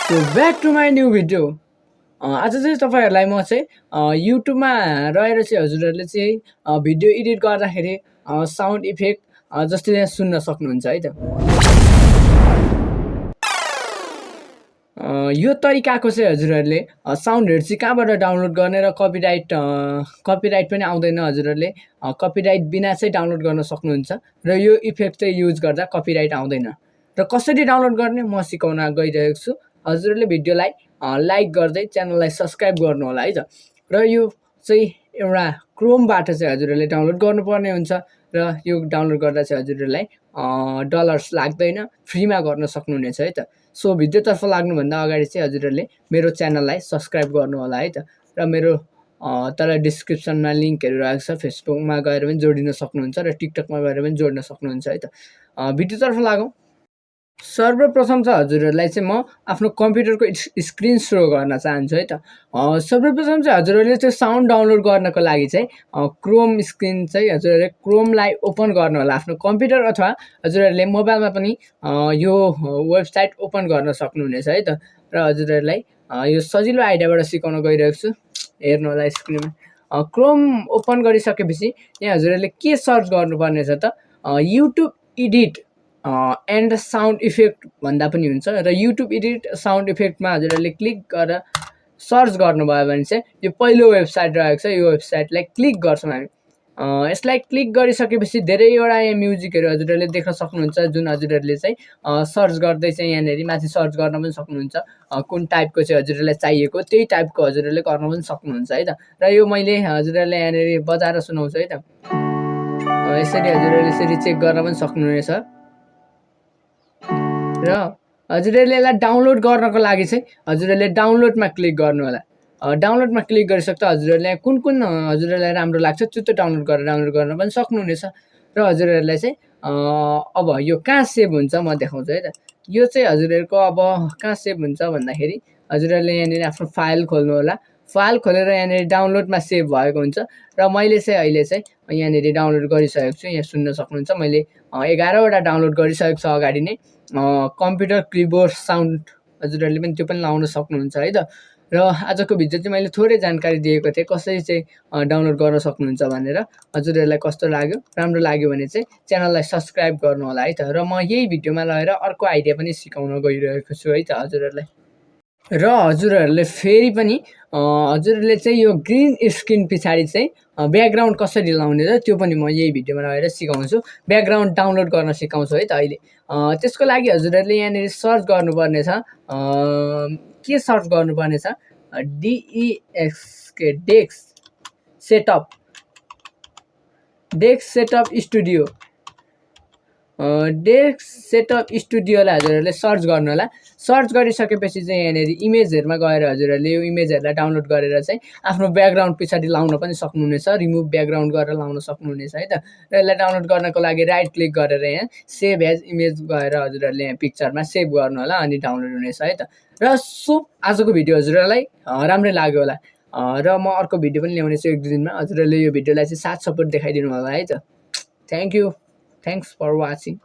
So back to my new video. आज चाहिँ तपाईँहरूलाई म चाहिँ युट्युबमा रहेर चाहिँ हजुरहरूले चाहिँ भिडियो एडिट गर्दाखेरि साउन्ड इफेक्ट जस्तै यहाँ सुन्न सक्नुहुन्छ है त। यो तरिकाको चाहिँ हजुरहरूले साउन्डहरू चाहिँ कहाँबाट डाउनलोड गर्ने र कपिराइट पनि आउँदैन। हजुरहरूले कपिराइट बिना चाहिँ डाउनलोड गर्न सक्नुहुन्छ र यो इफेक्ट चाहिँ युज गर्दा कपिराइट आउँदैन। र कसरी डाउनलोड गर्ने म सिकाउन गइरहेको छु। हजुरहरूले भिडियोलाई लाइक गर्दै च्यानललाई सब्सक्राइब गर्नु होला है त। र यो चाहिँ एउटा क्रोमबाट चाहिँ हजुरहरूले डाउनलोड गर्नुपर्ने हुन्छ र यो डाउनलोड गर्दा चाहिँ हजुरहरूलाई डलर्स लाग्दैन, फ्रीमा गर्न सक्नुहुनेछ है त। सो भिडियोतर्फ लाग्नुभन्दा अगाडि चाहिँ हजुरहरूले मेरो च्यानललाई सब्सक्राइब गर्नु होला है त। र मेरो तल डिस्क्रिप्सनमा लिङ्कहरू रहेको छ, फेसबुकमा गएर पनि जोडिन सक्नुहुन्छ र टिकटकमा गएर पनि जोड्न सक्नुहुन्छ है त। भिडियोतर्फ लागौँ। सर्वप्रथम चाहिँ हजुरहरूलाई चाहिँ म आफ्नो कम्प्युटरको स्क्रिन सो गर्न चाहन्छु है त। सर्वप्रथम चाहिँ हजुरहरूले त्यो साउन्ड डाउनलोड गर्नको लागि चाहिँ क्रोम स्क्रिन चाहिँ हजुरहरूले क्रोमलाई ओपन गर्नु होला आफ्नो कम्प्युटर, अथवा हजुरहरूले मोबाइलमा पनि यो वेबसाइट ओपन गर्न सक्नुहुनेछ है त। र हजुरहरूलाई यो सजिलो आइडियाबाट सिकाउन गइरहेको छु, हेर्नु होला स्क्रिनमा। क्रोम ओपन गरिसकेपछि यहाँ हजुरहरूले के सर्च गर्नुपर्नेछ त, YouTube edit and sound effect भन्दा पनि हुन्छ। र युट्युब एडिट साउन्ड इफेक्टमा हजुरहरूले क्लिक गरेर सर्च गर्नुभयो भने चाहिँ यो पहिलो वेबसाइट रहेको छ, यो वेबसाइटलाई क्लिक गर्छौँ हामी। यसलाई क्लिक गरिसकेपछि धेरैवटा यहाँ म्युजिकहरू हजुरहरूले देख्न सक्नुहुन्छ, जुन हजुरहरूले चाहिँ सर्च गर्दै चाहिँ यहाँनिर माथि सर्च गर्न पनि सक्नुहुन्छ। कुन टाइपको चाहिँ हजुरहरूलाई चाहिएको त्यही टाइपको हजुरहरूले गर्न पनि सक्नुहुन्छ है त। र यो मैले हजुरहरूलाई यहाँनिर बजाएर सुनाउँछु है त। यसरी हजुरहरूले यसरी चेक गर्न पनि सक्नुहुनेछ। र हजुरहरूले यसलाई डाउनलोड गर्नको लागि चाहिँ हजुरहरूले डाउनलोडमा क्लिक गर्नु होला। डाउनलोडमा क्लिक गरिसक्दा हजुरहरूले कुन कुन हजुरहरूलाई राम्रो लाग्छ त्यो डाउनलोड गर्न पनि सक्नुहुनेछ। र हजुरहरूलाई चाहिँ अब यो कहाँ सेभ हुन्छ म देखाउँछु है त। यो चाहिँ हजुरहरूको अब कहाँ सेभ हुन्छ भन्दाखेरि हजुरहरूले यहाँनिर आफ्नो फाइल खोल्नु होला। फाइल खोलेर यहाँनिर डाउनलोडमा सेभ भएको हुन्छ। र मैले चाहिँ अहिले चाहिँ यहाँनिर डाउनलोड गरिसकेको छु, यहाँ सुन्न सक्नुहुन्छ। मैले 11वटा डाउनलोड गरिसकेको छु अगाडि नै। कम्प्युटर किबोर्ड साउन्ड हजुरहरूले पनि त्यो पनि लाउन सक्नुहुन्छ है त। र आजको भिडियो चाहिँ मैले थोरै जानकारी दिएको थिएँ कसरी चाहिँ डाउनलोड गर्न सक्नुहुन्छ भनेर। हजुरहरूलाई कस्तो लाग्यो, राम्रो लाग्यो भने चाहिँ च्यानललाई सब्सक्राइब गर्नु होला है त। र म यही भिडियोमा लगेर अर्को आइडिया पनि सिकाउन गइरहेको छु है त हजुरहरूलाई। र हजुरहरूले फेरि पनि हजुरहरूले चाहिँ यो ग्रिन स्क्रिन पछाडि चाहिँ ब्याकग्राउन्ड कसरी लाउने र त्यो पनि म यही भिडियोमा रहेर सिकाउँछु। ब्याकग्राउन्ड डाउनलोड गर्न सिकाउँछु है त अहिले। त्यसको लागि हजुरहरूले यहाँनिर सर्च गर्नुपर्ने छ, के सर्च गर्नुपर्ने छ, desk setup studio. Desk setup स्टुडियोलाई हजुरहरूले सर्च गर्नु होला। सर्च गरिसकेपछि चाहिँ यहाँनिर इमेजहरूमा गएर हजुरहरूले यो इमेजहरूलाई डाउनलोड गरेर चाहिँ आफ्नो ब्याकग्राउन्ड पछाडि लाउन पनि सक्नुहुनेछ, रिमुभ ब्याकग्राउन्ड गरेर लाउन सक्नुहुनेछ है त। र यसलाई डाउनलोड गर्नको लागि राइट क्लिक गरेर यहाँ सेभ एज इमेज गएर हजुरहरूले यहाँ पिक्चरमा सेभ गर्नु होला, अनि डाउनलोड हुनेछ है त। र सो आजको भिडियो हजुरहरूलाई राम्रै लाग्यो होला। र म अर्को भिडियो पनि ल्याउने छु 1-2 दिनमा। हजुरहरूले यो भिडियोलाई चाहिँ साथ सपोर्ट देखाइदिनु होला है त। Thank you, thanks for watching.